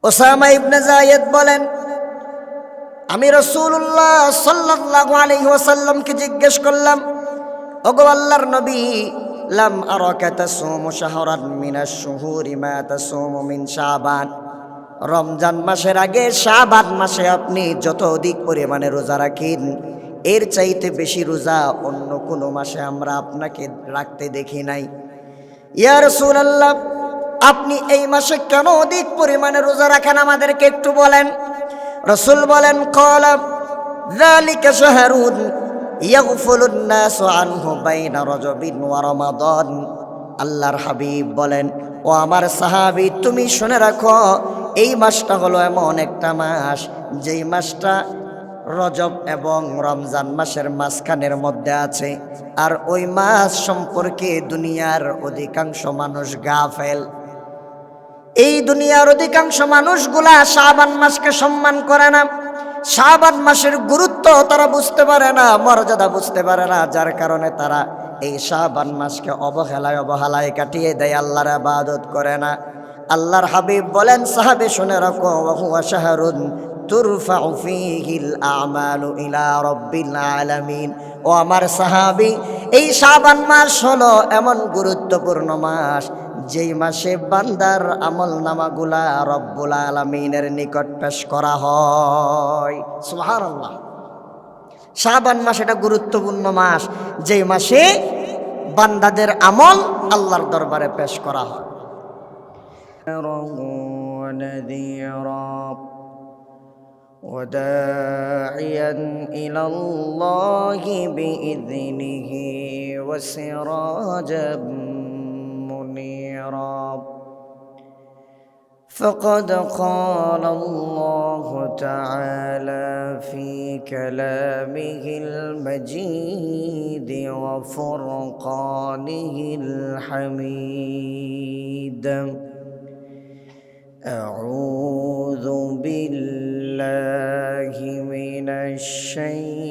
Osama ইবনে যায়েদ বলেন, আমি রাসূলুল্লাহ সাল্লাল্লাহু আলাইহি ওয়াসাল্লামকে জিজ্ঞেস করলাম, ওগো আল্লাহর নবী, লাম আরাকা তাসুমু শাহরান মিনাশ শুহুরি মা তাসুমু মিন শাবান। রমজান মাসের আগে শাবান মাসে আপনি যত অধিক পরিমাণে রোজা রাখেন, এর চাইতে বেশি রোজা অন্য কোনো মাসে আমরা আপনাকে রাখতে দেখি নাই। ইয়া রাসূলুল্লাহ, আপনি এই মাসে কেন অধিক পরিমাণে রোজা রাখেন আমাদেরকে একটু বলেন। রাসূল বলেন, ক্বালা যালিকা শাহরুন ইয়াগফুলুন নাসু আনহু বাইনা রাজবিন ওয়া রমাদান। আল্লাহর হাবিব বলেন, ও আমার সাহাবী, তুমি শুনে রাখো, এই মাসটা হলো এমন একটা মাস, যেই মাসটা রজব এবং রমজান মাসের মাঝখানের মধ্যে আছে, আর ওই মাস সম্পর্কে দুনিয়ার অধিকাংশ মানুষ গাফেল। এই দুনিয়ার অধিকাংশ মানুষগুলা শাবান মাসকে সম্মান করে না, শাবান মাসের গুরুত্ব তারা বুঝতে পারে না, মর্যাদা বুঝতে পারে না, যার কারণে তারা এই শাবান মাসকে অবহেলায় কাটিয়ে দেয়, আল্লাহর ইবাদত করে না। আল্লাহর হাবিব বলেন, সাহাবী শুনে রাখো, ওয়া হুয়া শাহরুন তুরফাউ ফীহিল আমালু ইলা রাব্বিল আলামিন। ও আমার সাহাবী, এই শাবান মাস হলো এমন গুরুত্বপূর্ণ মাস, যেই মাসে বান্দার আমল নামাগুলা রব্বুল আলামিনের নিকট পেশ করা হয়। সুবহানাল্লাহ। শাবান মাস এটা গুরুত্বপূর্ণ মাস, যেই মাসে বান্দাদের আমল আল্লাহর দরবারে পেশ করা হয়। وداعيا إلى الله بإذنه وسراجا منيرا فقد قال الله تعالى في كلامه المجيد وفرقانه الحميد: أعوذ بالله من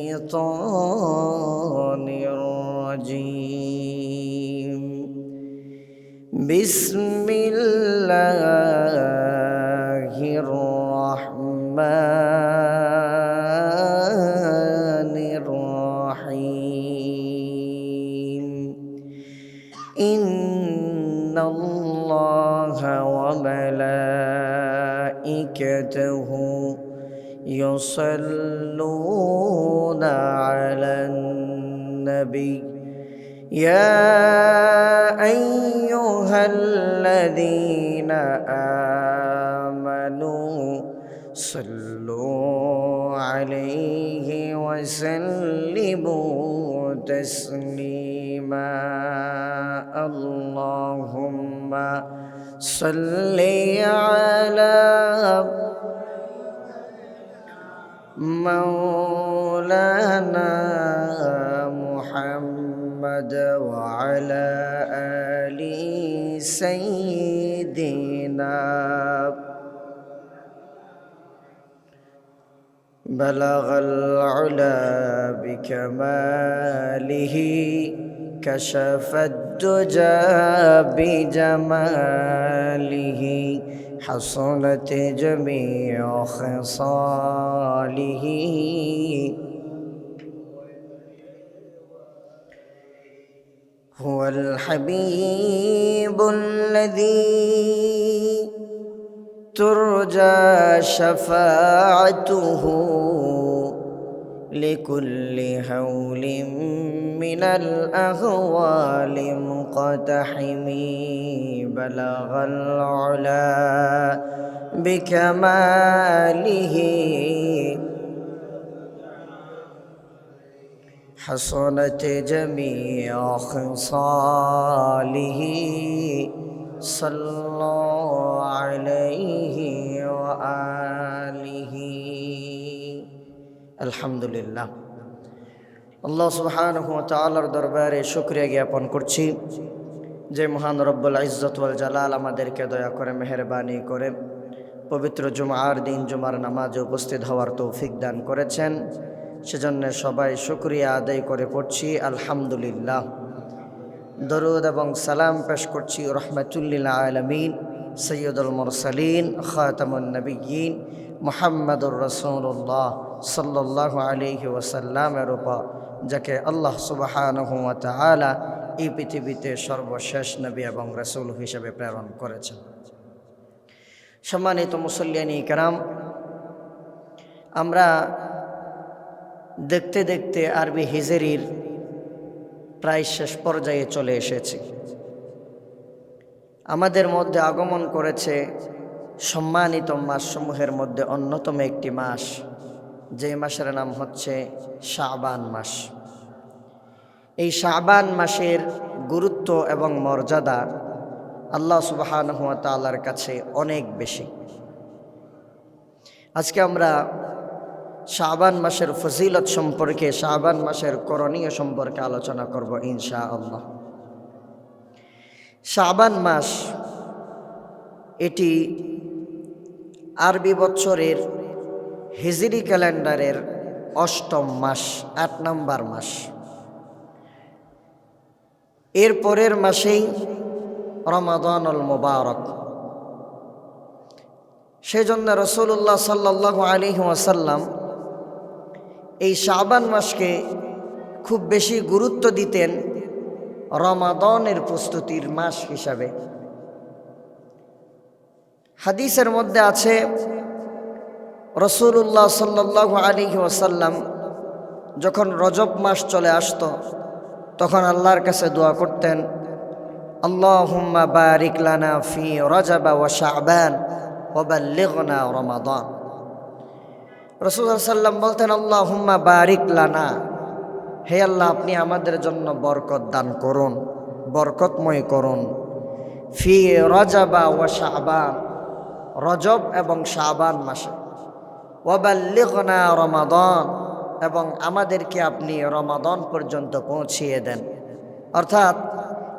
الشيطان الرجيم. بسم الله الرحمن الرحيم. إن الله وملائكته يصلون على النبي يا أيها الذين آمنوا صلوا عليه وسلموا تسليما. اللهم صل على مولانا محمد وعلى آل سيدنا. بلغ العلا بكماله كشف الدجى بجماله حصلت جميع خصاله. هو الحبيب الذي ترجى شفاعته لكل هول من الأهوال مقتحم. بلغ العلا بكماله حصلت جميع خصاله. صلى الله عليه وآله. আলহামদুলিল্লাহ। আল্লাহ সুবহানাহু ওয়া তাআলার দরবারে শুকরিয়া জ্ঞাপন করছি যে মহান রব্বুল ইজ্জত ওয়াল জালাল আমাদেরকে দয়া করে মেহেরবানি করে পবিত্র জুমার দিন জুমার নামাজে উপস্থিত হওয়ার তৌফিক দান করেছেন। সেজন্য সবাই শুকরিয়া আদায় করে পড়ছি আলহামদুলিল্লাহ। দরুদ এবং সালাম পেশ করছি রহমাতুল লিল আলামিন সৈয়দুল মুরসালিন খাতামুন নবিয়্যিন মুহাম্মাদুর রাসূলুল্লাহ সাল্লাল্লাহু আলাইহি ওয়াসাল্লামের উপর যাকে আল্লাহ সুবহানাহু ওয়া তাআলা এই পৃথিবীতে সর্বশেষ নবী এবং রাসূল হিসেবে প্রেরণ করেছেন। সম্মানিত মুসল্লিয়ানি কেরাম, আমরা দেখতে দেখতে আরবি হিজরির প্রায় শেষ পর্যায়ে চলে এসেছি। আমাদের মধ্যে আগমন করেছে সম্মানিত মাসসমূহের মধ্যে অন্যতম একটি মাস, যে মাসের নাম হচ্ছে শাবান মাস। এই শাবান মাসের গুরুত্ব এবং মর্যাদা আল্লাহ সুবহানাহু ওয়া তাআলার কাছে অনেক বেশি। আজকে আমরা শাবান মাসের ফজিলত সম্পর্কে, শাবান মাসের করণীয় সম্পর্কে আলোচনা করব ইনশাআল্লাহ। শাবান মাস এটি আরবি বছরের হিজরি ক্যালেন্ডারের ৮ম মাস, ৮ নম্বর মাস। এর পরের মাসেই রমাদানুল মুবারক। সেজন্য রাসূলুল্লাহ সাল্লাল্লাহু আলাইহি ওয়াসাল্লাম এই শাবান মাসকে খুব বেশি গুরুত্ব দিতেন রমাদানের প্রস্তুতির মাস হিসাবে। হাদিসের মধ্যে আছে রাসূলুল্লাহ সাল্লাল্লাহু আলাইহি ওয়াসাল্লাম যখন রজব মাস চলে আসতো তখন আল্লাহর কাছে দোয়া করতেন, আল্লাহুম্মা বারিক লানা ফি রজব ওয়া শাবান ওয়া বাল্লিগনা রমাদান। রাসূলুল্লাহ সাল্লাল্লাহু আলাইহি ওয়াসাল্লাম বলতেন, আল্লাহুম্মা বারিক লানা, হে আল্লাহ আপনি আমাদের জন্য বরকত দান করুন, বরকতময় করুন। ফি রজব ওয়া শাবান, রজব এবং শাবান মাসে। ওয়া বাল্লিগনা রমাদান, এবং আমাদেরকে আপনি রমাদান পর্যন্ত পৌঁছিয়ে দেন। অর্থাৎ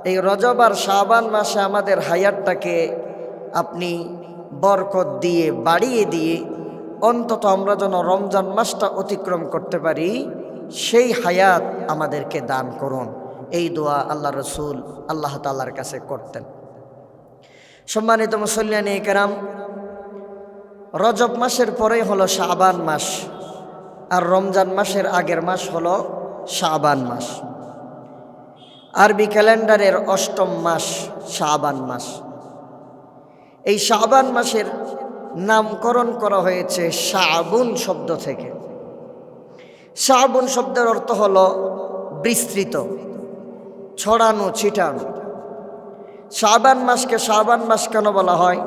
এই রজব আর শাবান মাসে আমাদের হায়াতটাকে আপনি বরকত দিয়ে, বাড়িয়ে দিয়ে অন্তত আমরা যেন রমজান মাসটা অতিক্রম করতে পারি, সেই হায়াত আমাদেরকে দান করুন। এই দোয়া আল্লাহ রসুল আল্লাহ তাআলার কাছে করতেন। সম্মানিত মুসল্লিয়ানি কেরাম, রজব মাসের পরেই হলো শাবান মাস, আর রমজান মাসের আগের মাস হলো শাবান মাস। আরবি ক্যালেন্ডারের ৮ম মাস শাবান মাস। এই শাবান মাসের নামকরণ করা হয়েছে শাবুন শব্দ থেকে। শাবুন শব্দের অর্থ হলো বিস্তৃত, ছড়ানো, ছিটানো। শাবান মাসকে শাবান মাস কেন বলা হয়?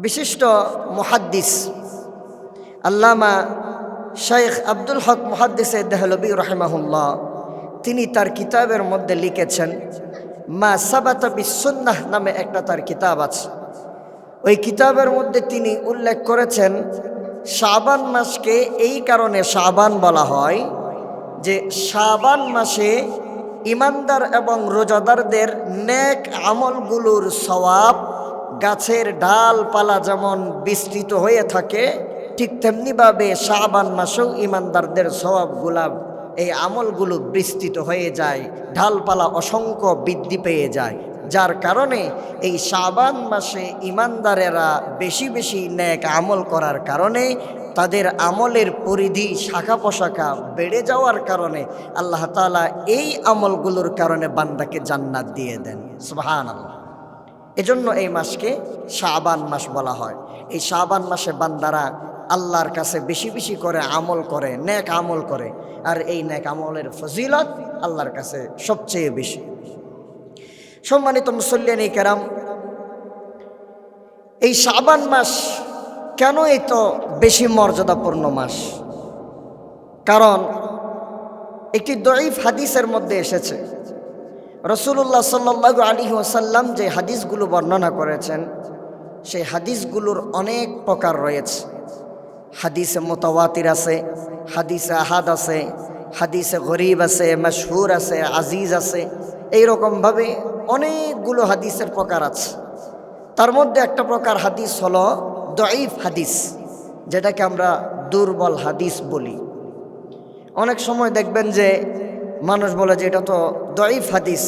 বিশিষ্ট মুহাদ্দিস আল্লামা শাইখ আব্দুল হক মুহাদ্দিসে দেহলভী রাহিমাহুল্লাহ, তিনি তার কিতাবের মধ্যে লিখেছেন, মা সাবাতা বিসুন্নাহ নামে একটা তার কিতাব আছে। ওই কিতাবের মধ্যে তিনি উল্লেখ করেছেন শাবান মাসকে এই কারণে শাবান বলা হয় যে শাবান মাসে ইমানদার এবং রোজাদারদের নেক আমলগুলোর সওয়াব গাছের ডালপালা যেমন বিস্তৃত হয়ে থাকে, ঠিক তেমনিভাবে শাবান মাসেও ইমানদারদের সওয়াবগুলা, এই আমলগুলো বিস্তৃত হয়ে যায়, ঢালপালা অসংখ্য বৃদ্ধি পেয়ে যায়। যার কারণে এই শাবান মাসে ইমানদারেরা বেশি বেশি নেক আমল করার কারণে তাদের আমলের পরিধি, শাখা পোশাখা বেড়ে যাওয়ার কারণে আল্লাহ তাআলা এই আমলগুলোর কারণে বান্দাকে জান্নাত দিয়ে দেন। সুবহানাল্লাহ। এজন্য এই মাসকে শাবান মাস বলা হয়। এই শাবান মাসে বান্দারা আল্লাহর কাছে বেশি বেশি করে আমল করে, নেক আমল করে, আর এই নেক আমলের ফজিলত আল্লাহর কাছে সবচেয়ে বেশি। সম্মানিত মুসল্লিয়ানি কেরাম, এই শাবান মাস কেন এত বেশি মর্যাদাপূর্ণ মাস? কারণ একটি দঈফ হাদিসের মধ্যে এসেছে, রাসূলুল্লাহ সাল্লাল্লাহু আলাইহি ওয়াসাল্লাম যে হাদিসগুলো বর্ণনা করেছেন সেই হাদিসগুলোর অনেক প্রকার রয়েছে। হাদিসে মুতাওয়াতির আছে, হাদিসে আহাদ আছে, হাদিসে গরিব আছে, মাশহুর আছে, আজিজ আছে, এইরকমভাবে অনেকগুলো হাদিসের প্রকার আছে। তার মধ্যে একটা প্রকার হাদিস হলো দঈফ হাদিস, যেটাকে আমরা দুর্বল হাদিস বলি। অনেক সময় দেখবেন যে মানুষ বলে যে এটা তো দঈফ হাদিস।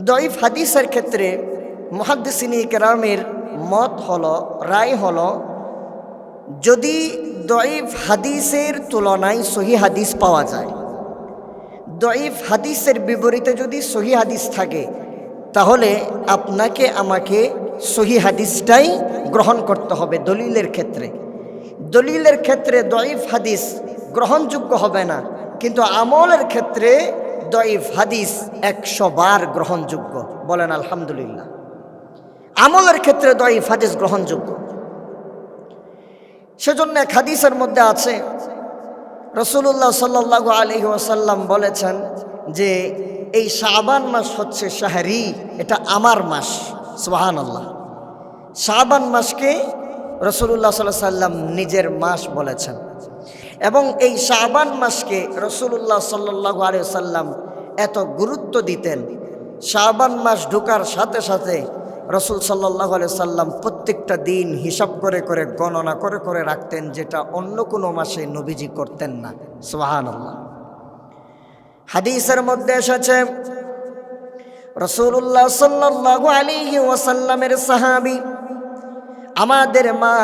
দঈফ হাদিসের ক্ষেত্রে মুহাদ্দিসিনে কেরামের মত হলো, রায় হলো, যদি দঈফ হাদিসের তুলনায় সহি হাদিস পাওয়া যায়, দঈফ হাদিসের বিপরীতে যদি সহি হাদিস থাকে, তাহলে আপনাকে আমাকে সহি হাদিসটাই গ্রহণ করতে হবে দলিলের ক্ষেত্রে। দলিলের ক্ষেত্রে দঈফ হাদিস গ্রহণযোগ্য হবে না, কিন্তু আমলের ক্ষেত্রে দঈফ হাদিস 100 বার গ্রহণযোগ্য। বলেন আলহামদুলিল্লাহ। আমলের ক্ষেত্রে দঈফ হাদিস গ্রহণযোগ্য। সেজন্য এক হাদিসের মধ্যে আছে, রাসূলুল্লাহ সাল্লাল্লাহু আলাইহি ওয়াসাল্লাম বলেছেন যে এই শাবান মাস হচ্ছে শাহরি, এটা আমার মাস। সুবহানাল্লাহ। শাবান মাসকে রাসূলুল্লাহ সাল্লাল্লাহু আলাইহি ওয়াসাল্লাম নিজের মাস বলেছেন, এবং এই শাবান মাসকে রাসূলুল্লাহ সাল্লাল্লাহু আলাইহি ওয়াসাল্লাম এত গুরুত্ব দিতেন। শাবান মাস ঢোকার সাথে সাথে রাসূল সাল্লাল্লাহু আলাইহি ওয়াসাল্লাম প্রত্যেকটা দিন হিসাব করে করে গণনা করে করে রাখতেন, যেটা অন্য কোনো মাসে নবীজি করতেন না। সুবহানাল্লাহ। হাদিসের মধ্যে এসেছে রাসূলুল্লাহ সাল্লাল্লাহু আলাইহি ওয়াসাল্লামের সাহাবী আমাদের মা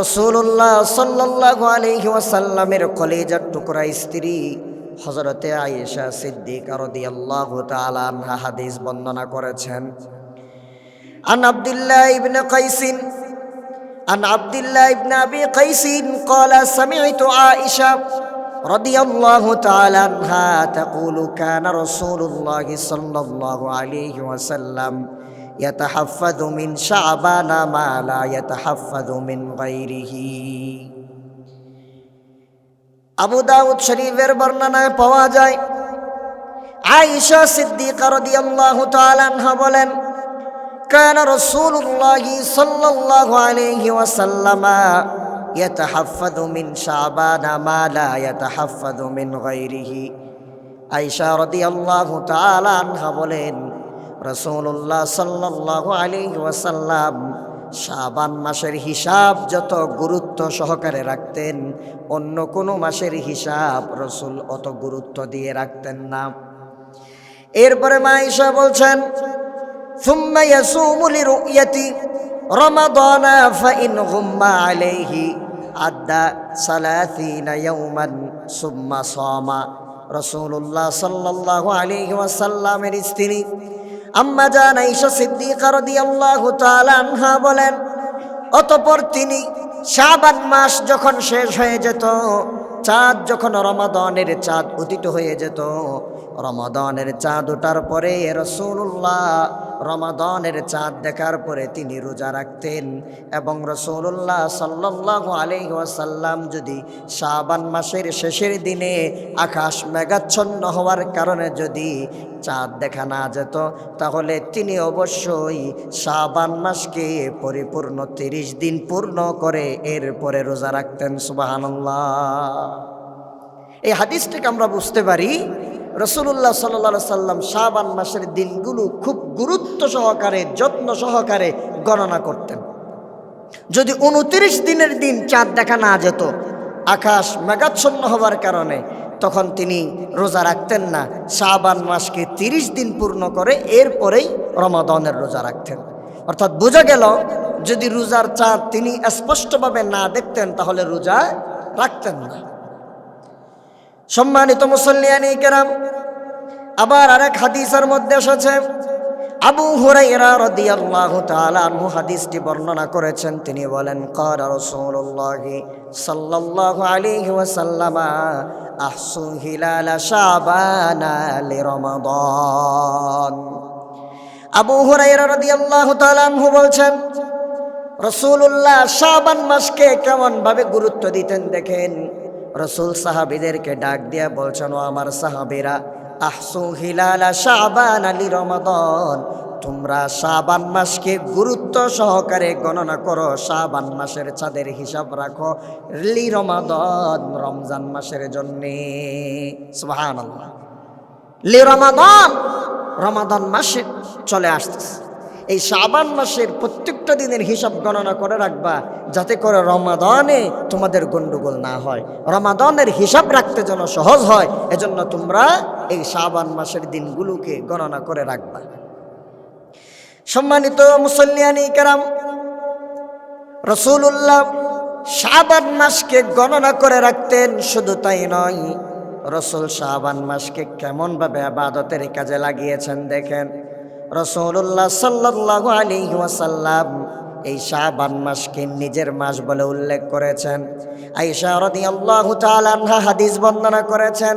রাসূলুল্লাহ সাল্লাল্লাহু আলাইহি ওয়াসাল্লামের কলিজার টুকরা স্ত্রী হযরতে আয়েশা সিদ্দিকা রাদিয়াল্লাহু তাআলা আনহা হাদিস বর্ণনা করেছেন। عن عبد الله بن قيس عن عبد الله بن أبي قيس قال سمعت عائشة رضي الله تعالى عنها تقول كان رسول الله صلى الله عليه وسلم يتحفظ من شعبان ما لا يتحفظ من غيره। আবু দাউদ শরীফের বর্ণনায় পাওয়া যায়, আয়েশা সিদ্দিকা রাদিয়াল্লাহু তাআলা আনহা বলেন, كان رسول الله صلى الله عليه وسلم يتحفظ من شعبان ما لا يتحفظ من غيره। আয়েশা রাদিয়াল্লাহু তাআলা আনহা বলেন, রাসূলুল্লাহ সাল্লাল্লাহু আলাইহি ওয়াসাল্লাম শাবান মাসের হিসাব যত গুরুত্ব সহকারে রাখতেন, অন্য কোনো মাসের হিসাব রাসূল অত গুরুত্ব দিয়ে রাখতেন না। এরপরে মা আয়েশা বলছেন, ثم يصوم لرؤية رمضان فإن غم عليه عدى 30 يوما ثم صام। রাসূলুল্লাহ সাল্লাল্লাহু আলাইহি ওয়াসাল্লামের স্ত্রী আম্মা জান আয়েশা সিদ্দিকা রাদিয়াল্লাহু তাআলা আনহা বলেন, অতঃপর তিনি শাবান মাস যখন শেষ হয়ে যেত, চাঁদ যখন রমাদানের চাঁদ উদিত হয়ে যেত, রমাদানের চাঁদ ওঠার পরে রাসূলুল্লাহ রমাদানের চাঁদ দেখার পরে তিনি রোজা রাখতেন। এবং রাসূলুল্লাহ সাল্লাল্লাহু আলাইহি ওয়াসাল্লাম যদি শাবান মাসের শেষের দিনে আকাশ মেঘাচ্ছন্ন হওয়ার কারণে যদি চাঁদ দেখা না যেত, তাহলে তিনি অবশ্যই শাবান মাসকে পরিপূর্ণ 30 দিন পূর্ণ করে এরপরে রোজা রাখতেন। সুবহানাল্লাহ। এই হাদিস থেকে আমরা বুঝতে পারি রাসূলুল্লাহ সাল্লাল্লাহু আলাইহি সাল্লাম শাবান মাসের দিনগুলো খুব গুরুত্ব সহকারে যত্ন সহকারে গণনা করতেন। যদি 29 দিনের দিন চাঁদ দেখা না যেত আকাশ মেঘাচ্ছন্ন হওয়ার কারণে, তখন তিনি রোজা রাখতেন না, শাবান মাসকে 30 দিন পূর্ণ করে এরপরেই রমাদানের রোজা রাখতেন। অর্থাৎ বোঝা গেল যদি রোজার চাঁদ তিনি স্পষ্টভাবে না দেখতেন তাহলে রোজা রাখতেন না। সম্মানিত মুসল্লিয়ানি কেরাম, আবার আরেক হাদিসের মধ্যে এসেছে, আবু হুরায়রা রাদিয়াল্লাহু তাআলা আনহু হাদিসটি বর্ণনা করেছেন। তিনি বলেন, ক্বালা রাসূলুল্লাহ সাল্লাল্লাহু আলাইহি ওয়াসাল্লাম আহসু হিলাল শাবান লিরমাদান। আবু হুরায়রা রাদিয়াল্লাহু তাআলা আনহু বলছেন, রাসূলুল্লাহ শাবান মাসকে কেমন ভাবে গুরুত্ব দিতেন দেখেন। রাসূল সাহাবীদেরকে ডাক দিয়া বলছেন, ও আমার সাহাবীরা, আহসু হিলাল শাবান লিরমাদান, তোমরা শাবান মাসকে গুরুত্ব সহকারে গণনা করো, শাবান মাসের চাঁদের হিসাব রাখো লিরমাদান, রমজান মাসের জন্যে। সুবহানাল্লাহ। লিরমাদান, রমাদান মাসে চলে আসতেছে, এই শাবান মাসের প্রত্যেকটা দিনের হিসাব গণনা করে রাখবা, যাতে করে রমাদানে তোমাদের গন্ডগোল না হয়, রমাদানের হিসাব রাখতে যেন সহজ হয়, এজন্য তোমরা এই শাবান মাসের দিনগুলোকে গণনা করে রাখবা। সম্মানিত মুসল্লিয়ানি কেরাম, রাসূলুল্লাহ শাবান মাসকে গণনা করে রাখতেন। শুধু তাই নয়, রাসূল শাবান মাসকে কেমনভাবে ইবাদতের কাজে লাগিয়েছেন দেখেন। রাসূলুল্লাহ সাল্লাল্লাহু আলাইহি ওয়াসাল্লাম এই শাবান মাসকে নিজের মাস বলে উল্লেখ করেছেন। আয়েশা রাদিয়াল্লাহু তাআলা আনহা হাদিস বর্ণনা করেছেন,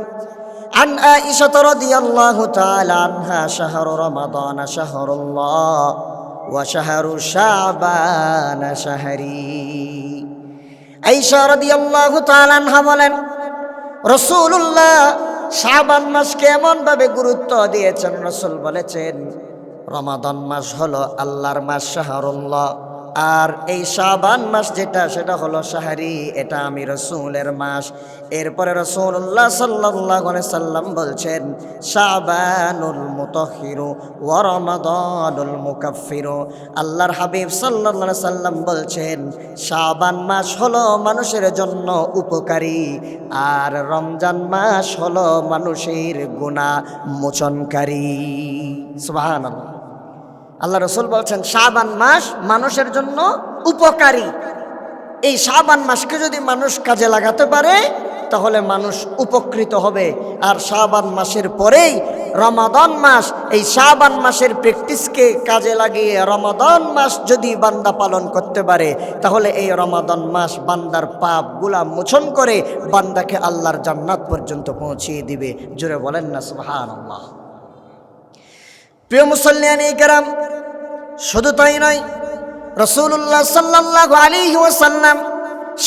আন আয়েশা রাদিয়াল্লাহু তাআলা আনহা শাহরু রমাদান শাহরুল্লাহ ওয়া শাহরু শাবান শাহরি। আয়েশা রাদিয়াল্লাহু তাআলা আনহা বলেন, রাসূলুল্লাহ শাবান মাসকে এমনভাবে গুরুত্ব দিয়েছেন, রাসূল বলেছেন রমাদান মাস হলো আল্লাহর মাস শাহরুল্লাহ, আর এই শাবান মাস যেটা সেটা হলো শাহরি, এটা আমি রাসূলের মাস। এরপরে রাসূলুল্লাহ সাল্লাল্লাহু আলাইহি সাল্লাম বলছেন শাবানুল মুতাহহিরু ওয়া রমাদানুল মুকাফফিরু। আল্লাহর হাবিব সাল্লাল্লাহু আলাইহি সাল্লাম বলছেন শাবান মাস হলো মানুষের জন্য উপকারী, আর রমজান মাস হলো মানুষের গুনাহ মোচনকারী। সুবহানাল্লাহ। আল্লাহ রসুল বলছেন শাবান মাস মানুষের জন্য উপকারী। এই শাবান মাসকে যদি মানুষ কাজে লাগাতে পারে তাহলে মানুষ উপকৃত হবে। আর শাবান মাসের পরেই রমাদান মাস, এই শাবান মাসের প্র্যাকটিসকে কাজে লাগিয়ে রমাদান মাস যদি বান্দা পালন করতে পারে তাহলে এই রমাদান মাস বান্দার পাপগুলা মোচন করে বান্দাকে আল্লাহর জান্নাত পর্যন্ত পৌঁছিয়ে দিবে। জোরে বলেন না সুবহানাল্লাহ। প্রিয় মুসল্লিয়ানি কেরাম, শুধু তাই নয়, রাসূলুল্লাহ সাল্লাল্লাহু আলাইহি ওয়াসাল্লাম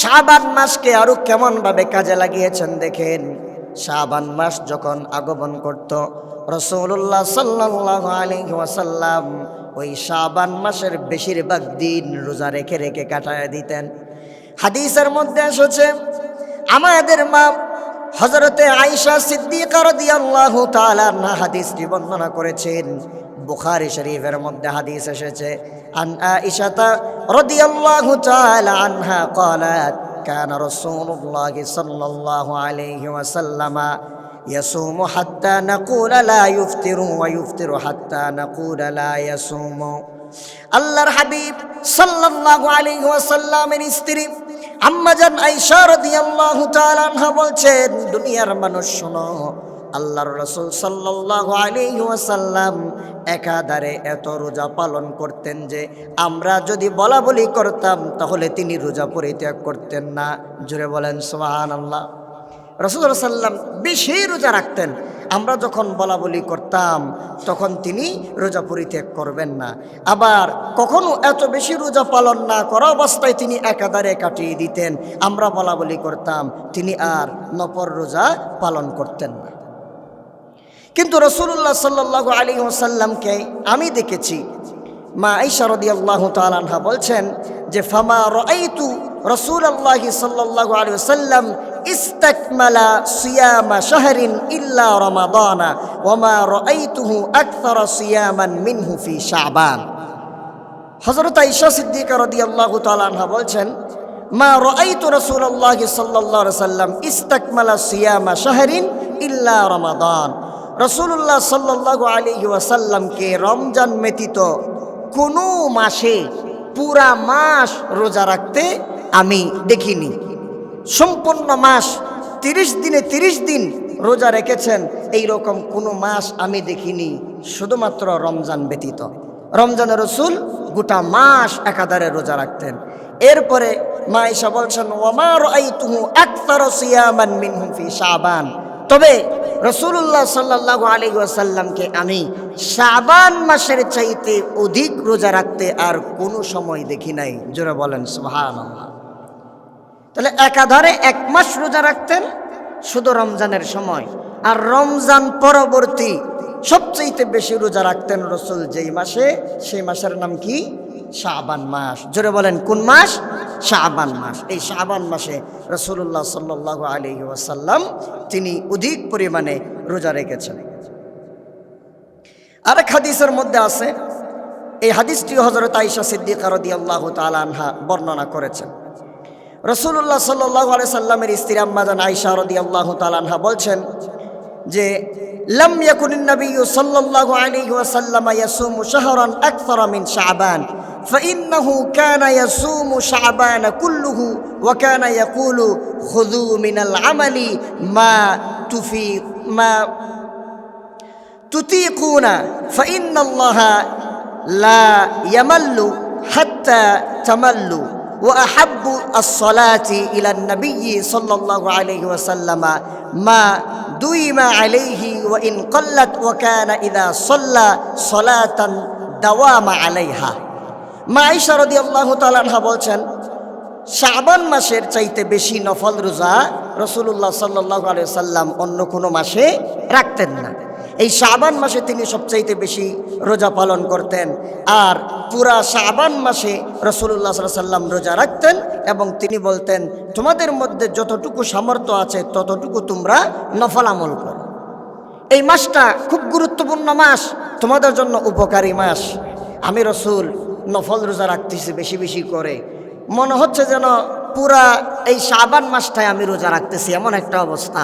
শাবান মাসকে আরো কেমনভাবে কাজে লাগিয়েছেন দেখেন। শাবান মাস যখন আগমন করত, রাসূলুল্লাহ সাল্লাল্লাহু আলাইহি ওয়াসাল্লাম ওই শাবান মাসের বেশিরভাগ দিন রোজা রেখে রেখে কাটায় দিতেন। হাদিসের মধ্যে এসেছে, আমাদের মা হযরতে আয়েশা সিদ্দিকা রাদিয়াল্লাহু তাআলা আনহা হাদিসটি বর্ণনা করেছেন। বুখারী শরীফের মধ্যে হাদিস এসেছে, আন আয়েশা রাদিয়াল্লাহু তাআলা আনহা قالت كان رسول الله صلى الله عليه وسلم يصوم حتى نقول لا يفطر ويفطر حتى نقول لا يصوم। আল্লাহর হাবিব সাল্লাল্লাহু আলাইহি ওয়াসাল্লামের স্ত্রী আম্মাজান আয়েশা রাদিয়াল্লাহু তাআলা আনহা বলছেন, দুনিয়ার মানুষ শোনো, আল্লাহর রাসূল সাল্লাল্লাহু আলাইহি ওয়াসাল্লাম একাধারে এত রোজা পালন করতেন যে আমরা যদি বলা বলি করতাম তাহলে তিনি রোজা পরিত্যাগ করতেন না। জোরে বলেন সুবহানাল্লাহ। রাসূলুল্লাহ সাল্লাম বেশি রোজা রাখতেন, আমরা যখন বলা বলি করতাম তখন তিনি রোজা পরিত্যাগ করবেন না। আবার কখনো এত বেশি রোজা পালন না করা অবস্থায় তিনি একাধারে কাটিয়ে দিতেন, আমরা বলা বলি করতাম, তিনি আর নফল রোজা পালন করতেন না। কিন্তু রাসূলুল্লাহ সাল্লাল্লাহু আলাইহি ওয়াসাল্লামকে আমি দেখেছি, মা আয়েশা রাদিয়াল্লাহু তাআলা আনহা বলছেন যে ফামা রাআইতু রাসূলুল্লাহি সাল্লাল্লাহু আলাইহি ওয়াসাল্লাম ইস্তাকমালা সিয়ামা শাহরিন ইল্লা রমাদানা ওয়া মা রাআইতুহু আকসারা সিয়ামান মিনহু ফি শাবান। হযরত আয়েশা সিদ্দিকা রাদিয়াল্লাহু তাআলা আনহা বলছেন, মা রাআইতু রাসূলুল্লাহি সাল্লাল্লাহু আলাইহি ওয়াসাল্লাম ইস্তাকমালা সিয়ামা শাহরিন ইল্লা রমাদান। রাসূলুল্লাহ সাল্লাল্লাহু আলাইহি ওয়াসাল্লামকে রমজান ব্যতীত কোনো মাসে পুরা মাস রোজা রাখতে আমি দেখিনি। সম্পূর্ণ মাস 30 দিনে 30 দিন রোজা রেখেছেন এই রকম কোনো মাস আমি দেখিনি, শুধুমাত্র রমজান ব্যতীত। রমজানের রাসূল গোটা মাস একাধারে রোজা রাখতেন। এরপরে মা আয়েশা বলছেন, ওয়া মা রাআইতুহু আকসারা সিয়ামান মিনহু ফি শাবান। তবে রাসূলুল্লাহ সাল্লাল্লাহু আলাইহি ওয়াসাল্লামকে আমি শাবান মাসের চাইতে অধিক রোজা রাখতে আর কোনো সময় দেখি নাই। জোরে বলেন সুবহানাল্লাহ। তাহলে একাধারে 1 মাস রোজা রাখতেন শুধু রমজানের সময়, আর রমজান পরবর্তী সবচেয়ে বেশি রোজা রাখতেন রাসূল যেই মাসে, সেই মাসের নাম কি? শাবান মাস। জোরে বলেন কোন মাস? শাবান মাস। এই শাবান মাসে রাসূলুল্লাহ সাল্লাল্লাহু আলাইহি ওয়াসাল্লাম তিনি অধিক পরিমাণে রোজা রেখেছেন। আরেক হাদিসের মধ্যে আছে, এই হাদিসটি হযরত আয়েশা সিদ্দিকা রাদিয়াল্লাহু তাআলা আনহা বর্ণনা করেছেন। রাসূলুল্লাহ সাল্লাল্লাহু আলাইহি সাল্লামের স্ত্রী আম্মা জান আয়েশা রাদিয়াল্লাহু তাআলা আনহা বলছেন যে لم يكن النبي صلى الله عليه وسلم يصوم شهرا أكثر من شعبان فإنه كان يصوم شعبان كله وكان يقول خذوا من العمل ما تطيقون فإن الله لا يمل حتى تملوا وأحب الصلاة إلى النبي صلى الله عليه وسلم ما دوم عليه وإن قلت وكان إذا صلى صلاة دوام عليها মা আয়েশা রাদিয়াল্লাহু তাআলা আনহা বলছেন শাবান মাসের চাইতে বেশি নফল রোজা রাসূলুল্লাহ সাল্লাল্লাহু আলাইহি ওয়াসাল্লাম অন্য কোনো মাসে রাখতেন না। এই শাবান মাসে তিনি সবচাইতে বেশি রোজা পালন করতেন আর পুরা শাবান মাসে রাসূলুল্লাহ সাল্লাল্লাহু আলাইহি ওয়াসাল্লাম রোজা রাখতেন এবং তিনি বলতেন তোমাদের মধ্যে যতটুকু সামর্থ্য আছে ততটুকু তোমরা নফল আমল করো। এই মাসটা খুব গুরুত্বপূর্ণ মাস, তোমাদের জন্য উপকারী মাস। আমি রাসূল নফল রোজা রাখতেছি বেশি বেশি করে, মনে হচ্ছে যেন পুরা এই শাবান মাসটায় আমি রোজা রাখতেছি এমন একটা অবস্থা।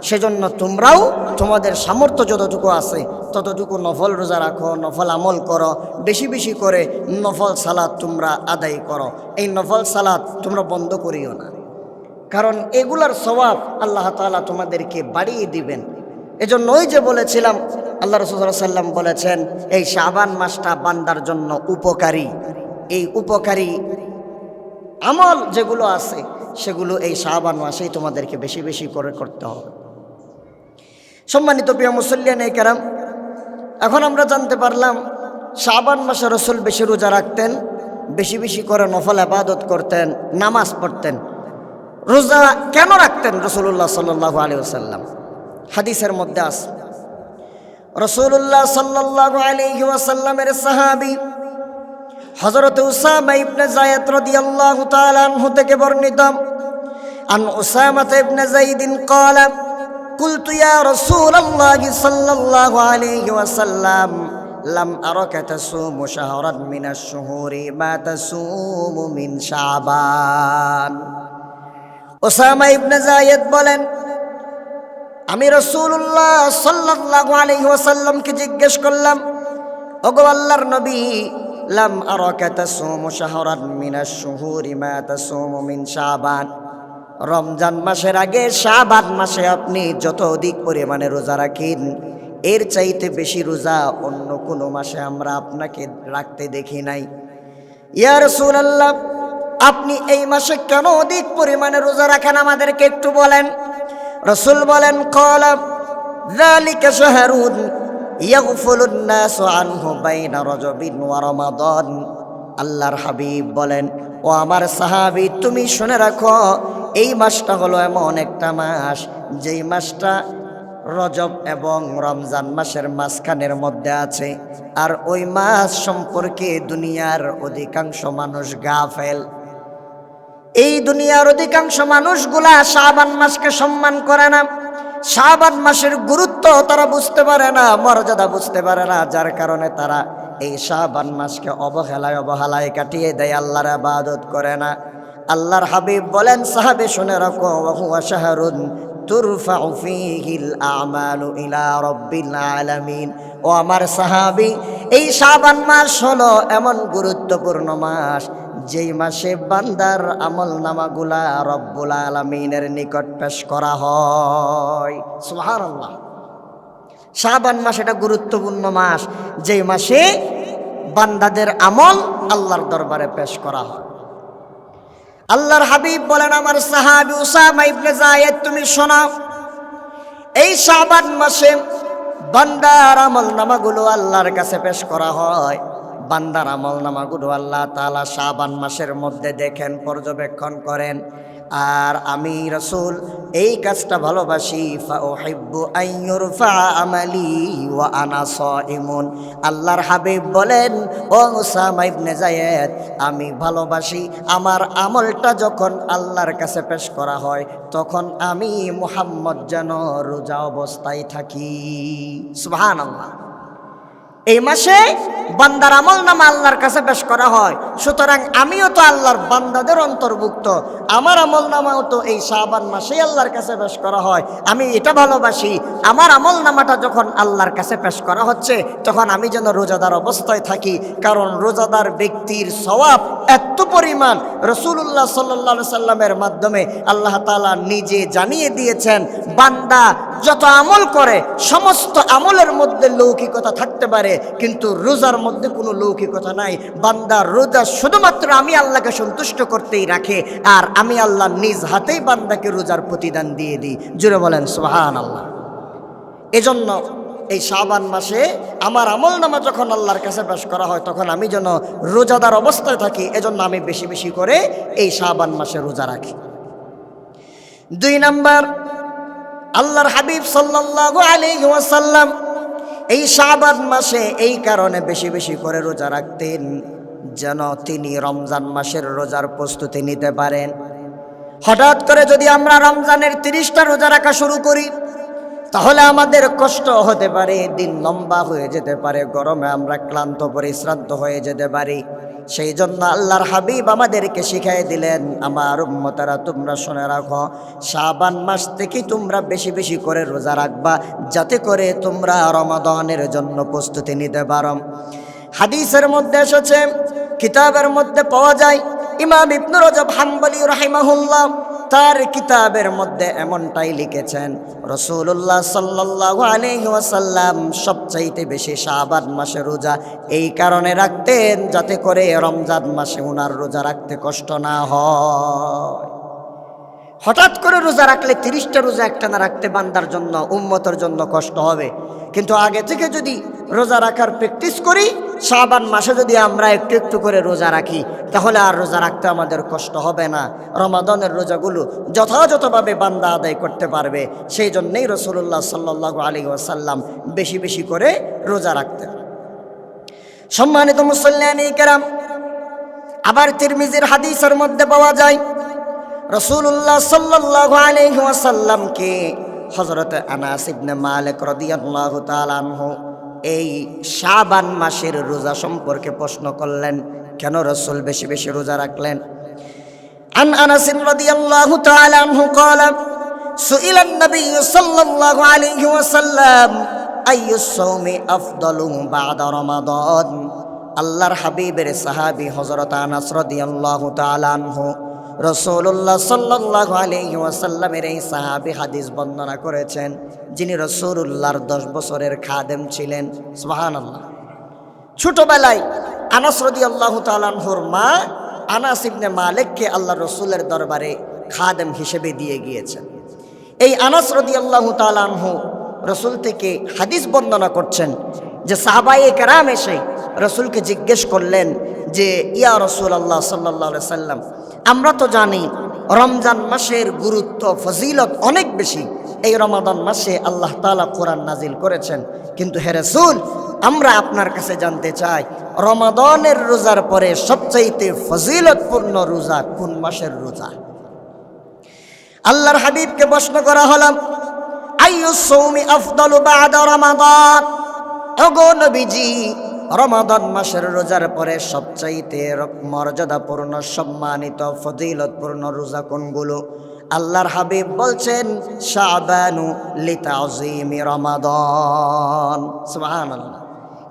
সেজন্য তোমরাও তোমাদের সামর্থ্য যতটুকু আছে ততটুকু নফল রোজা রাখো, নফল আমল করো, বেশি বেশি করে নফল সালাত তোমরা আদায় করো। এই নফল সালাত তোমরা বন্ধ করিও না, কারণ এগুলার সওয়াব আল্লাহ তাআলা তোমাদেরকে বাড়িয়ে দিবেন। এজন্য ওই যে বলেছিলাম আল্লাহ রাসূল সাল্লাল্লাহু আলাইহি ওয়াসাল্লাম বলেছেন এই শাবান মাসটা বান্দার জন্য উপকারী। এই উপকারী আমল যেগুলো আছে সেগুলো এই শাবান মাসেই তোমাদেরকে বেশি বেশি করে করতে হবে। সম্মানিত প্রিয় মুসল্লিয়ানে কেরাম, এখন আমরা জানতে পারলাম শাবান মাসে রাসূল বেশি রোজা রাখতেন, বেশি বেশি করে নফল ইবাদত করতেন, নামাজ পড়তেন। রোজা কেন রাখতেন রাসূলুল্লাহ সাল্লাল্লাহু আলাইহি ওয়াসাল্লাম? হাদিসের মধ্যে আছে রাসূলুল্লাহ সাল্লাল্লাহু আলাইহি ওয়াসাল্লামের সাহাবী হযরত উসামা ইবনে যায়েদ রাদিয়াল্লাহু তাআলা আনহু থেকে বর্ণিত আন উসামা ইবনে যায়েদ قال قلت يا رسول الله صلى الله عليه وسلم لم أرك تصوم شهرا من الشهور ما تصوم من شعبان। উসামা ইবনে যায়েদ বলেন আমি রাসূলুল্লাহ সাল্লাল্লাহু আলাইহি ওয়াসাল্লামকে জিজ্ঞেস করলাম, ওগো আল্লাহর নবী, লাম আরাকা তাসুমু শাহরান মিনাশ শুহুরি মা তাসুমু মিন শাবান, রমজান মাসের আগে শাবান মাসে আপনি যত অধিক পরিমাণে রোজা রাখেন এর চাইতে বেশি রোজা অন্য কোনো মাসে আমরা আপনাকে রাখতে দেখি নাই। ইয়া রাসূলুল্লাহ, আপনি এই মাসে কেন অধিক পরিমাণে রোজা রাখেন আমাদেরকে একটু বলেন। রাসূল বলেন ক্বালা যালিকা শাহরুন ইয়াগফুলুন নাসু আনহু বাইনা রজবিন ওয়া রমাদান। আল্লাহর হাবিব বলেন, ও আমার সাহাবী, তুমি শুনে রাখো, এই মাসটা হলো এমন একটা মাস যেই মাসটা রজব এবং রমজান মাসের মাঝখানের মধ্যে আছে, আর ওই মাস সম্পর্কে দুনিয়ার অধিকাংশ মানুষ গাফেল। এই দুনিয়ার অধিকাংশ মানুষগুলা শাবান মাসকে সম্মান করে না, শাবান মাসের গুরুত্ব তারা বুঝতে পারে না, মর্যাদা বুঝতে পারে না, যার কারণে তারা এই শাবান মাসকে অবহেলায় কাটিয়ে দেয়, আল্লাহর ইবাদত করে না। আল্লাহর হাবিব বলেন, সাহাবী শুনে রাখো, ওয়া হুয়া শাহরুন তুরফাউ ফীহিল আমালু ইলা রাব্বিল আলামিন। ও আমার সাহাবী, এই শাবান মাস হলো এমন গুরুত্বপূর্ণ মাস যেই মাসে বান্দার আমল নামাগুলা রব্বুল আলামিনের নিকট পেশ করা হয়। সুবহানাল্লাহ। শাবান মাস এটা গুরুত্বপূর্ণ মাস যেই মাসে বান্দাদের আমল আল্লাহর দরবারে পেশ করা হয়। আল্লাহর হাবিব বলেন, আমার সাহাবী উসামা ইবনে যায়েদ, তুমি শোনো, এই শাবান মাসে বান্দার আমল নামাগুলো আল্লাহর কাছে পেশ করা হয়। বান্দার আমল নামাগুলো আল্লাহ তাআলা শাবান মাসের মধ্যে দেখেন, পর্যবেক্ষণ করেন। আর আমি রাসূল এই কাজটা ভালোবাসি, ফাউহিব্বু আইয়ুরফা আমালি ওয়া আনা সাইমুন। আল্লাহর হাবিব বলেন, ও উসামা ইবনে যায়েদ, আমি ভালোবাসি আমার আমলটা যখন আল্লাহর কাছে পেশ করা হয় তখন আমি মুহাম্মদ যেন রোজা অবস্থায় থাকি। সুবহানাল্লাহ। এই মাসে বান্দার আমল নামা আল্লাহর কাছে পেশ করা হয়, সুতরাং আমিও তো আল্লাহর বান্দাদের অন্তর্ভুক্ত, আমার আমল নামাও তো এই শাবান মাসেই আল্লাহর কাছে পেশ করা হয়। আমি এটা ভালোবাসি, আমার আমল নামাটা যখন আল্লাহর কাছে পেশ করা হচ্ছে তখন আমি যেন রোজাদার অবস্থায় থাকি, কারণ রোজাদার ব্যক্তির সওয়াব এত পরিমাণ রাসূলুল্লাহ সাল্লাল্লাহু আলাইহি সাল্লামের মাধ্যমে আল্লাহ তাআলা নিজে জানিয়ে দিয়েছেন। বান্দা যত আমল করে সমস্ত আমলের মধ্যে লৌকিকতা থাকতে পারে, কিন্তু রোজার মধ্যে কোনো লৌকিকতা নাই। বান্দার রোজা শুধুমাত্র আমি আল্লাহকে সন্তুষ্ট করতেই রাখে, আর আমি আল্লাহ নিজ হাতেই বান্দাকে রোজার প্রতিদান দিয়ে দিই। জুড়ে বলেন সুবহানাল্লাহ। এজন্য এই শাবান মাসে আমার আমল নামা যখন আল্লাহর কাছে পেশ করা হয় তখন আমি যেন রোজাদার অবস্থায় থাকি, এজন্য আমি বেশি বেশি করে এই শাবান মাসে রোজা রাখি। 2 নাম্বার, আল্লাহর হাবিব সাল্লাল্লাহু আলাইহি ওয়াসাল্লাম এই শাবান মাসে এই কারণে বেশি বেশি করে রোজা রাখতেন যেন তিনি রমজান মাসের রোজার প্রস্তুতি নিতে পারেন। হঠাৎ করে যদি আমরা রমজানের 30টা রোজা রাখা শুরু করি তাহলে আমাদের কষ্ট হতে পারে, দিন লম্বা হয়ে যেতে পারে, গরমে আমরা ক্লান্ত পরিশ্রান্ত হয়ে যেতে পারি। সেই জন্য আল্লাহর হাবিব আমাদেরকে শিখাই দিলেন, আমার উম্মতেরা তোমরা শুনে রাখো, শাবান মাস থেকে তোমরা বেশি বেশি করে রোজা রাখবা যাতে করে তোমরা রমাদানের জন্য প্রস্তুতি নিতে পারো। হাদিসের মধ্যে এসেছে, কিতাবের মধ্যে পাওয়া যায়, ইমাম ইবনে রজব হাম্বলি রাহিমাহুল্লাহ তার কিতাবের মধ্যে এমনটাই লিখেছেন, রাসূলুল্লাহ সাল্লাল্লাহু আলাইহি ওয়াসাল্লাম সবচাইতে বেশি শাবান মাসে রোজা এই কারণে রাখতেন যাতে করে রমজান মাসে ওনার রোজা রাখতে কষ্ট না হয়। হঠাৎ করে রোজা রাখলে 30টা রোজা একটানা রাখতে বান্দার জন্য, উম্মতের জন্য কষ্ট হবে, কিন্তু আগে থেকে যদি রোজা রাখার প্র্যাকটিস করি, শাবান মাসে যদি আমরা একটু একটু করে রোজা রাখি তাহলে আর রোজা রাখতে আমাদের কষ্ট হবে না, রমাদানের রোজাগুলো যথাযথভাবে বান্দা আদায় করতে পারবে। সেই জন্যেই রাসূলুল্লাহ সাল্লাল্লাহু আলাইহি ওয়াসাল্লাম বেশি বেশি করে রোজা রাখতেন। সম্মানিত মুসল্লিয়ানে কেরাম, আবার তিরমিজির হাদিসের মধ্যে পাওয়া যায়, রাসূলুল্লাহ সাল্লাল্লাহু আলাইহি ওয়াসাল্লামকে হযরত আনাস ইবনে মালিক রাদিয়াল্লাহু তাআলা আনহু এই শাবান মাসের রোজা সম্পর্কে প্রশ্ন করলেন, কেন রাসূল বেশি বেশি রোজা রাখলেন? আন আনাস রাদিয়াল্লাহু তাআলা আনহু قال سئل النبي صلى الله عليه وسلم أي الصوم أفضل بعد رمضان। আল্লাহর হাবিবের সাহাবী হযরত আনাস রাদিয়াল্লাহু তাআলা আনহু রাসূলুল্লাহ সাল্লাল্লাহু আলাইহি ওয়াসাল্লামের এই সাহাবী হাদিস বর্ণনা করেছেন, যিনি রাসূলুল্লাহর 10 বছরের খাদেম ছিলেন। সুবহানাল্লাহ। ছোটবেলায় আনাস রাদিয়াল্লাহু তাআলা আনহুর মা আনাস ইবনে মালিককে আল্লাহ রসুলের দরবারে খাদেম হিসেবে দিয়ে গিয়েছেন। এই আনাস রাদিয়াল্লাহু তাআলা আনহু রসুল থেকে হাদিস বর্ণনা করছেন যে সাহাবায়ে কেরাম এসে রসুলকে জিজ্ঞেস করলেন যে, ইয়া রাসূলুল্লাহ সাল্লাল্লাহু আলাইহি সাল্লাম, আমরা তো জানি রমজান মাসের গুরুত্ব ফজিলত অনেক বেশি, এই রমাদান মাসে আল্লাহ তাআলা কোরআন নাজিল করেছেন, কিন্তু হে রাসূল, আমরা আপনার কাছে জানতে চাই রমাদানের রোজার পরে সবচাইতে ফজিলতপূর্ণ রোজা কোন মাসের রোজা? আল্লাহর হাবিবকে প্রশ্ন করা হলো, আইয়ুস সাওমি আফদালু বা'দা রমাদান। ওগো নবীজি, রমাদান মাসের রোজার পরে সবচাইতে মর্যাদাপূর্ণ, সম্মানিত, ফজিলতপূর্ণ রোজা কোনগুলো? আল্লাহর হাবিব বলছেন, শাবানু লিতাযীমি রমাদান। সুবহানাল্লাহ।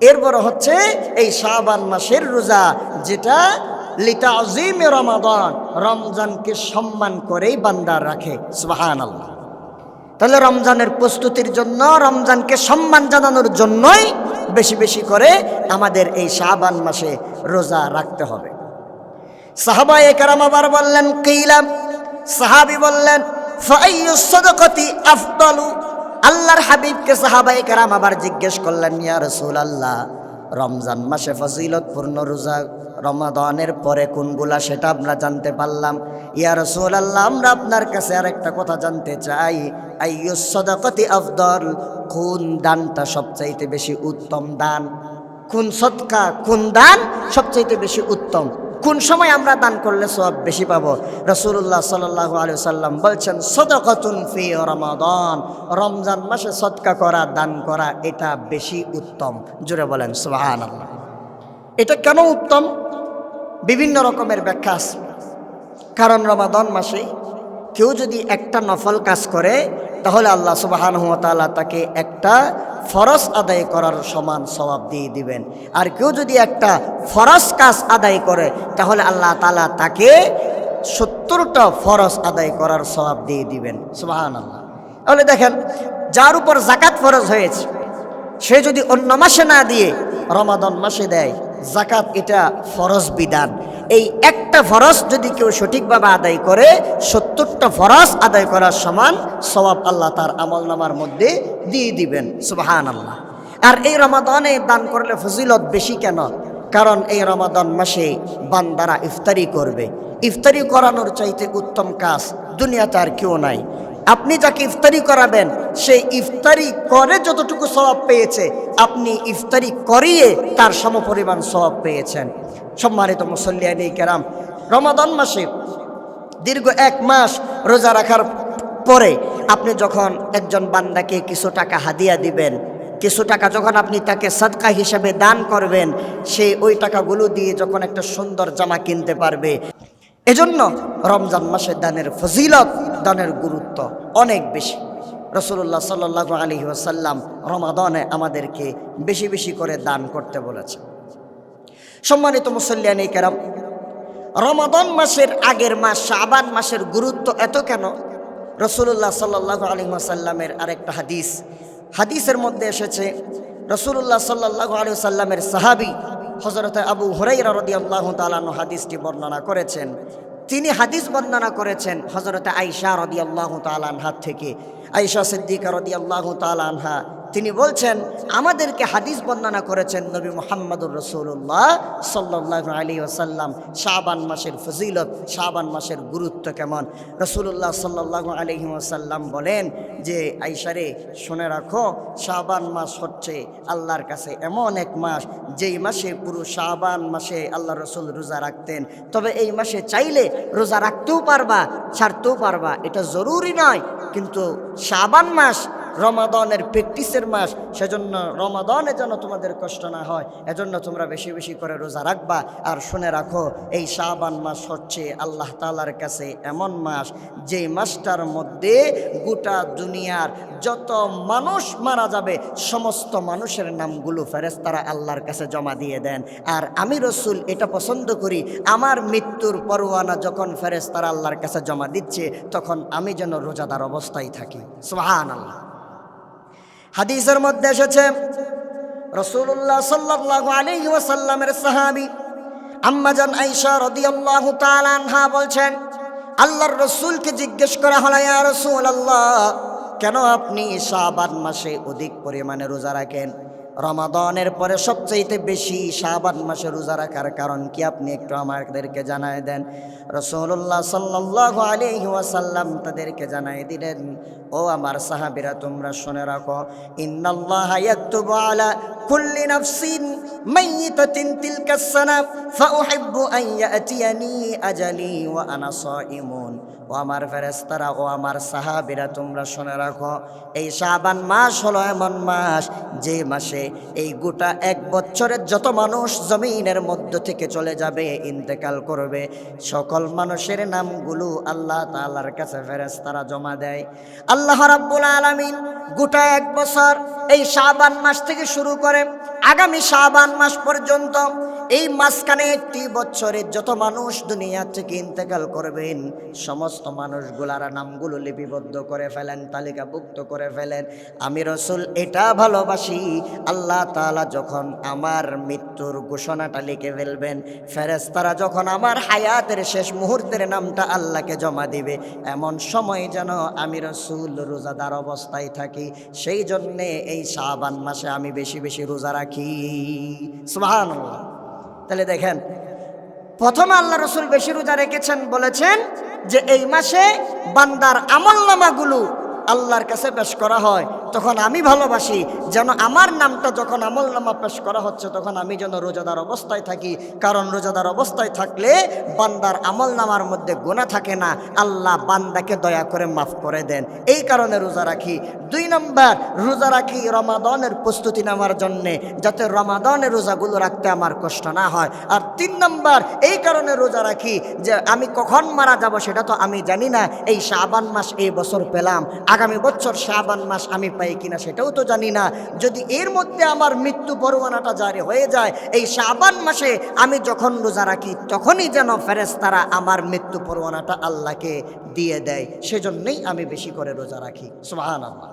এরপর হচ্ছে এই শাবান মাসের রোজা, যেটা লিতাযীমি রমাদান, রমজানকে সম্মান করেই বান্দা রাখে। সুবহানাল্লাহ। তাহলে রমজানের প্রস্তুতির জন্য, রমজানকে সম্মান জানানোর জন্যই বেশি বেশি করে আমাদের এই শাবান মাসে রোজা রাখতে হবে। সাহাবায়ে কেরাম আবার বললেন, কিলাম, সাহাবী বললেন, ফাআইয়ুস সাদাকাতি আফদালু। আল্লাহর হাবিবকে সাহাবায়ে কেরাম আবার জিজ্ঞেস করলেন, ইয়া রাসূলুল্লাহ, রমজান মাসে ফজিলতপূর্ণ রোজা রমাদানের পরে কোনগুলা সেটা আমরা জানতে পারলাম। ইয়া রাসূলুল্লাহ, আমরা আপনার কাছে আরেকটা কথা জানতে চাই, আইয়ুস সাদাকাতি আফদাল, কোন দানটা সবচাইতে বেশি উত্তম দান? কোন সদকা, কোন দান সবচাইতে বেশি উত্তম? কোন সময় আমরা দান করলে সওয়াব বেশি পাবো? রাসূলুল্লাহ সাল্লাল্লাহু আলাইহি ওয়াসাল্লাম বলছেন, সাদাকাতুন ফি রমাদান, রমজান মাসে সদকা করা, দান করা, এটা বেশি উত্তম। জোরে বলেন সুবহানাল্লাহ। এটা কেন উত্তম? বিভিন্ন রকমের ব্যাখ্যা আছে। কারণ রমাদান মাসে কেউ যদি একটা নফল কাজ করে, তাহলে আল্লাহ সুবহানাহু ওয়া তাআলা তাকে একটা ফরজ আদায় করার সমান সওয়াব দিয়ে দিবেন। আর কেউ যদি একটা ফরজ কাজ আদায় করে, তাহলে আল্লাহ তাআলা তাকে 70টা ফরজ আদায় করার সওয়াব দিয়ে দিবেন। সুবহানাল্লাহ। তাহলে দেখেন, যার উপর যাকাত ফরজ হয়েছে, সে যদি অন্য মাসে না দিয়ে রমাদান মাসে দেয় যাকাত, এটা ফরজ বিধান। এই একটা ফরজ যদি কেউ সঠিকভাবে আদায় করে, 70টা ফরজ আদায় করার সমান সওয়াব আল্লাহ তার আমলনামার মধ্যে দিয়ে দিবেন। সুবহানাল্লাহ। আর এই রমাদানে দান করলে ফজিলত বেশি কেন? কারণ এই রমাদান মাসে বান্দারা ইফতারি করবে। ইফতারি করানোর চাইতে উত্তম কাজ দুনিয়াতে আর কেউ নাই। আপনি যাকে ইফতারি করাবেন, সেই ইফতারি করে যতটুকু সওয়াব পেয়েছে, আপনি ইফতারি করিয়ে তার সমপরিমাণ সওয়াব পেয়েছেন। সম্মানিত মুসল্লিয়ানে কেরাম, রমাদান মাসে দীর্ঘ 1 মাস রোজা রাখার পরে আপনি যখন একজন বান্দাকে কিছু টাকা হাদিয়া দিবেন, কিছু টাকা যখন আপনি তাকে সাদকা হিসেবে দান করবেন, সে ওই টাকাগুলো দিয়ে যখন একটা সুন্দর জামা কিনতে পারবে। এজন্য রমজান মাসে দানের ফজিলত, দানের গুরুত্ব অনেক বেশি। রাসূলুল্লাহ সাল্লাল্লাহু আলাইহি ওয়াসাল্লাম রমাদানে আমাদেরকে বেশি বেশি করে দান করতে বলেছেন। সম্মানিত মুসল্লিয়ানে কেরাম, রমাদান মাসের আগের মাস শাবান মাসের গুরুত্ব এত কেন? রাসূলুল্লাহ সাল্লাল্লাহু আলাইহি ওয়াসাল্লামের আরেকটা হাদিসের মধ্যে এসেছে, রাসূলুল্লাহ সাল্লাল্লাহু আলাইহি ওয়াসাল্লামের সাহাবী হযরত আবু হুরায়রা রাদিয়াল্লাহু তাআলা আনহু হাদিসটি বর্ণনা করেছেন। তিনি হাদিস বর্ণনা করেছেন হযরত আয়েশা রাদিয়াল্লাহু তাআলা আনহা থেকে। আয়েশা সিদ্দিকা রাদিয়াল্লাহু তাআলা আনহা তিনি বলছেন, আমাদেরকে হাদিস বর্ণনা করেছেন নবী মুহাম্মদুর রাসূলুল্লাহ সাল্লাল্লাহু আলাইহি ওয়াসাল্লাম শাবান মাসের ফজিলত, শাবান মাসের গুরুত্ব কেমন। রাসূলুল্লাহ সাল্লাল্লাহু আলাইহি ওয়াসাল্লাম বলেন যে, আয়েশা রে, শুনে রাখো, শাবান মাস হচ্ছে আল্লাহর কাছে এমন এক মাস, যেই মাসে পুরো শাবান মাসে আল্লাহ রসুল রোজা রাখতেন। তবে এই মাসে চাইলে রোজা রাখতেও পারবা, ছাড়তেও পারবা, এটা জরুরি নয়। কিন্তু শাবান মাস রমাদানের প্র্যাকটিসের মাস, সেজন্য রমাদানে যেন তোমাদের কষ্ট না হয়, এজন্য তোমরা বেশি বেশি করে রোজা রাখবা। আর শুনে রাখো, এই শাবান মাস হচ্ছে আল্লাহ তাআলার কাছে এমন মাস, যেই মাসটার মধ্যে গোটা দুনিয়ার যত মানুষ মারা যাবে, সমস্ত মানুষের নামগুলো ফেরেশতারা আল্লাহর কাছে জমা দিয়ে দেন। আর আমি রসুল এটা পছন্দ করি, আমার মৃত্যুর পরোয়ানা যখন ফেরেশতারা আল্লাহর কাছে জমা দিচ্ছে, তখন আমি যেন রোজাদার অবস্থায় থাকি। সুবহানাল্লাহ। হাদিসের মধ্যে এসেছে, রাসূলুল্লাহ সাল্লাল্লাহু আলাইহি ওয়াসাল্লামের সাহাবী আম্মা জান আয়েশা রাদিয়াল্লাহু তাআলা আনহা বলছেন, আল্লাহর রাসূলকে জিজ্ঞেস করা হলো, ইয়া রাসূলুল্লাহ, কেন আপনি শাবান মাসে অধিক পরিমাণে রোজা রাখেন? রমাদানের পরে সবচাইতে বেশি শাবান মাসে রোজা রাখার কারণ কি, আপনি একটু আমাদেরকে জানায় দেন। রাসূলুল্লাহ সাল্লাল্লাহু আলাইহি ওয়াসাল্লাম তাদেরকে জানায় দিলেন, ও আমার সাহাবীরা, তোমরা শুনে রাখো, ইন্নাল্লাহা ইয়াকতুবু আলা কুল্লি নাফসিন মাইয়িতাতিন তিলকাস সানা ফাউহিব্বু আন ইয়াতিয়ানি আজালি ওয়া আনা সাইমুন। ও আমার ফেরেশতারা, ও আমার সাহাবীরা, তোমরা শুনে রাখো, এই শাবান মাস হলো এমন মাস, যে মাসে এই গোটা 1 বছরের যত মানুষ জমিনের মধ্য থেকে চলে যাবে, ইন্তেকাল করবে, সকল মানুষের নামগুলো আল্লাহ তাআলার কাছে ফেরেশতারা জমা দেয়। আল্লাহ রাব্বুল আলামিন গোটা 1 বছর এই শাবান মাস থেকে শুরু করে আগামী শাবান মাস পর্যন্ত, এই মাঝখানে একটি বছরে যত মানুষ দুনিয়া থেকে ইন্তেকাল করবেন, সমস্ত মানুষগুলার নামগুলো লিপিবদ্ধ করে ফেলেন, তালিকাভুক্ত করে ফেলেন। আমি রসুল এটা ভালোবাসি, আল্লাহ তাআলা যখন আমার মৃত্যুর ঘোষণাটা লিখে ফেলবেন, ফেরেশতারা যখন আমার হায়াতের শেষ মুহূর্তের নামটা আল্লাহকে জমা দিবে, এমন সময় যেন আমি রসুল রোজাদার অবস্থায় থাকি। সেই জন্যে এই শাবান মাসে আমি বেশি বেশি রোজা রাখি। সুবহানাল্লাহ। তাহলে দেখেন, প্রথমে আল্লাহ রসুল বেশি রোজা রেখেছেন, বলেছেন যে এই মাসে বান্দার আমলনামাগুলো আল্লাহর কাছে পেশ করা হয়, তখন আমি ভালোবাসি যেন আমার নামটা যখন আমলনামা পেশ করা হচ্ছে তখন আমি যেন রোজাদার অবস্থায় থাকি। কারণ রোজাদার অবস্থায় থাকলে বান্দার আমলনামার মধ্যে গুনাহ থাকে না, আল্লাহ বান্দাকে দয়া করে মাফ করে দেন। এই কারণে রোজা রাখি। 2 নম্বর, রোজা রাখি রমাদানের প্রস্তুতি নেওয়ার জন্যে, যাতে রমাদানের রোজাগুলো রাখতে আমার কষ্ট না হয়। আর 3 নম্বর, এই কারণে রোজা রাখি যে আমি কখন মারা যাব সেটা তো আমি জানি না। এই শাবান মাস এই বছর পেলাম, আগামী বছর শাবান মাস আমি পাই কিনা সেটাও তো জানি না। যদি এর মধ্যে আমার মৃত্যু পরোয়ানাটা জারি হয়ে যায়, এই শাবান মাসে আমি যখন রোজা রাখি তখনই যেন ফেরেশতারা আমার মৃত্যু পরোয়ানাটা আল্লাহকে দিয়ে দেয়। সেজন্যই আমি বেশি করে রোজা রাখি। সুবহানাল্লাহ।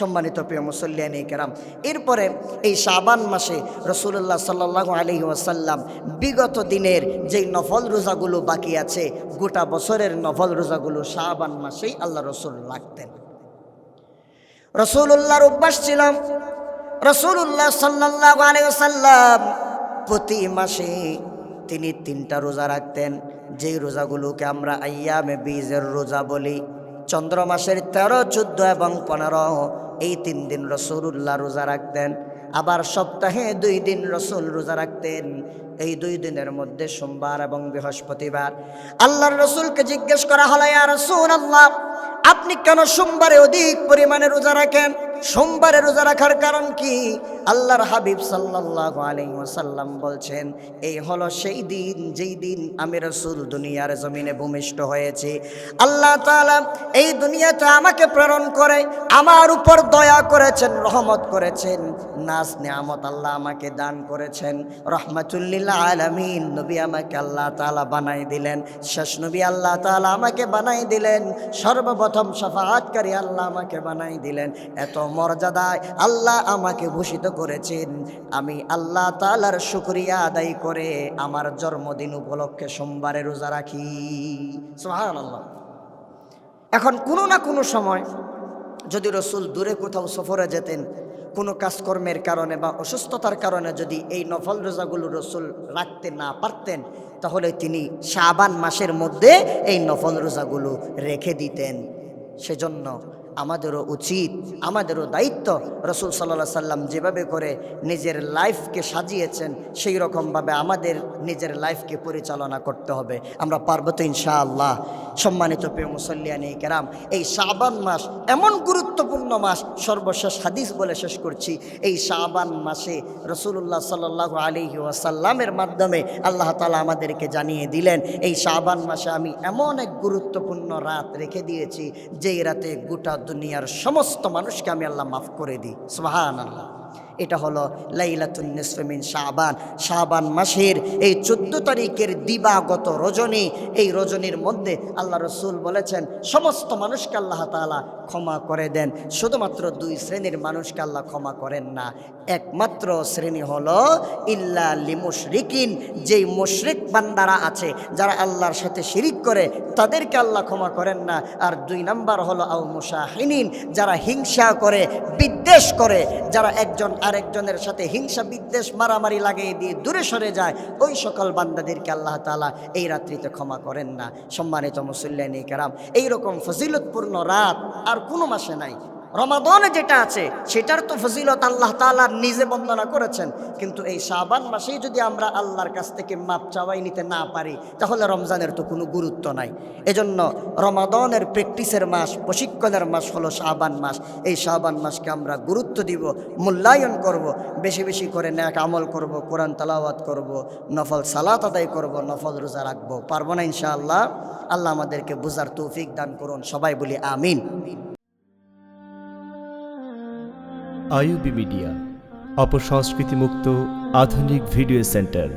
সম্মানিত প্রিয় মুসল্লিয়ানে কেরাম, এরপরে এই শাবান মাসে রাসূলুল্লাহ সাল্লাল্লাহু আলাইহি ওয়াসাল্লাম বিগত দিনের যেই নফল রোজাগুলো বাকি আছে, গোটা বছরের নফল রোজাগুলো শাবান মাসেই আল্লাহ রসুল রাখতেন। রাসূলুল্লাহর অভ্যাস ছিল, রাসূলুল্লাহ সাল্লাল্লাহু আলাইহি ওয়াসাল্লাম প্রতি মাসে তিনি 3টা রোজা রাখতেন, যেই রোজাগুলোকে আমরা আইয়ামে বীজের রোজা বলি। চন্দ্র মাসের 13, 14 এবং 15 এই 3 দিন রাসূলুল্লাহ রোজা রাখতেন। আবার সপ্তাহে 2 দিন রাসূল রোজা রাখতেন। এই 2 দিনের মধ্যে সোমবার এবং বৃহস্পতিবার। আল্লাহর রাসূলকে জিজ্ঞেস করা হলো, ইয়া রাসূলুল্লাহ, আপনি কেন সোমবারে অধিক পরিমাণে রোজা রাখেন? সোমবারে রোজা রাখার কারণ কি? আল্লাহর হাবিব সাল্লাল্লাহু আলাইহি ওয়াসাল্লাম বলছেন, এই হলো সেই দিন যেই দিন আমি রাসূল দুনিয়ার জমিনে ভূমিষ্ঠ হয়েছি। আল্লাহ তাআলা এই দুনিয়াতে আমাকে প্রেরণ করে আমার উপর দয়া করেছেন, রহমত করেছেন, নাজ নিয়ামত আল্লাহ আমাকে দান করেছেন। রহমাতুল লিল আলামিন নবী আমাকে আল্লাহ তাআলা বানাই দিলেন। শেষ নবী আল্লাহ তাআলা আমাকে বানাই দিলেন। সর্বপ্রথম শাফাআতকারী আল্লাহ আমাকে বানাই দিলেন। এত মর্যাদায় আল্লাহ আমাকে ভূষিত করেছেন। আমি আল্লাহ তাআলার শুকরিয়া আদায় করে আমার জন্মদিন উপলক্ষে সোমবারে রোজা রাখি। সুবহানাল্লাহ। এখন কোনো না কোনো সময় যদি রাসূল দূরে কোথাও সফরে যেতেন, কোনো কাজকর্মের কারণে বা অসুস্থতার কারণে যদি এই নফল রোজাগুলো রাসূল রাখতে না পারতেন, তাহলে তিনি শাবান মাসের মধ্যে এই নফল রোজাগুলো রেখে দিতেন। সেজন্য আমাদেরও উচিত, আমাদেরও দায়িত্ব, রাসূল সাল্লাল্লাহু আলাইহি সাল্লাম যেভাবে করে নিজের লাইফকে সাজিয়েছেন সেই রকমভাবে আমাদের নিজের লাইফকে পরিচালনা করতে হবে। আমরা পারব তো ইনশাআল্লাহ। সম্মানিত প্রিয় মুসল্লিয়ানে কেরাম, এই শাবান মাস এমন গুরুত্বপূর্ণ মাস। সর্বশেষ হাদিস বলে শেষ করছি। এই শাবান মাসে রাসূলুল্লাহ সাল্লাল্লাহু আলাইহি ওয়াসাল্লামের মাধ্যমে আল্লাহ তাআলা আমাদেরকে জানিয়ে দিলেন, এই শাবান মাসে আমি এমন এক গুরুত্বপূর্ণ রাত রেখে দিয়েছি যেই রাতে গোটা দুনিয়ার সমস্ত মানুষকে আমি আল্লাহ মাফ করে দিই। সুবহানাল্লাহ। এটা হলো লাইলাতুন নিসফি মিন শাবান। শাবান মাসের এই 14 তারিখের দিবাগত রজনী, এই রজনীর মধ্যে আল্লাহ রসুল বলেছেন সমস্ত মানুষকে আল্লাহ তাআলা ক্ষমা করে দেন। শুধুমাত্র 2 শ্রেণীর মানুষকে আল্লাহ ক্ষমা করেন না। একমাত্র শ্রেণী হলো ইল্লা লিমুশরিকিন, যেই মুশরিক বান্দারা আছে, যারা আল্লাহর সাথে শিরিক করে, তাদেরকে আল্লাহ ক্ষমা করেন না। আর 2 নাম্বার হলো আও মুশাহিনিন, যারা হিংসা করে, বিদ্বেষ করে, যারা একজন আরেকজনের সাথে হিংসা বিদ্বেষ মারামারি লাগিয়ে দিয়ে দূরে সরে যায়, ওই সকল বান্দাদেরকে আল্লাহ তাআলা এই রাত্রিতে ক্ষমা করেন না। সম্মানিত মুসল্লিয়ানে কেরাম, এইরকম ফজিলতপূর্ণ রাত আর কোনো মাসে নাই। রমাদানে যেটা আছে সেটার তো ফজিলত আল্লাহ তাআলা নিজে বর্ণনা করেছেন, কিন্তু এই শাবান মাসেই যদি আমরা আল্লাহর কাছ থেকে মাপ চাওয়াই নিতে না পারি, তাহলে রমজানের তো কোনো গুরুত্ব নাই। এজন্য রমাদানের প্র্যাকটিসের মাস, প্রশিক্ষণের মাস হলো শাবান মাস। এই শাবান মাসকে আমরা গুরুত্ব দিব, মূল্যায়ন করব, বেশি বেশি করে নেক আমল করব, কোরআন তেলাওয়াত করব, নফল সালাত আদায় করব, নফল রোজা রাখবো। পারবো না ইনশাআল্লাহ? আল্লাহ আমাদেরকে বুঝার তৌফিক দান করুন। সবাই বলি আমিন। আইইউবি মিডিয়া, অপসংস্কৃতি মুক্ত আধুনিক ভিডিও সেন্টার।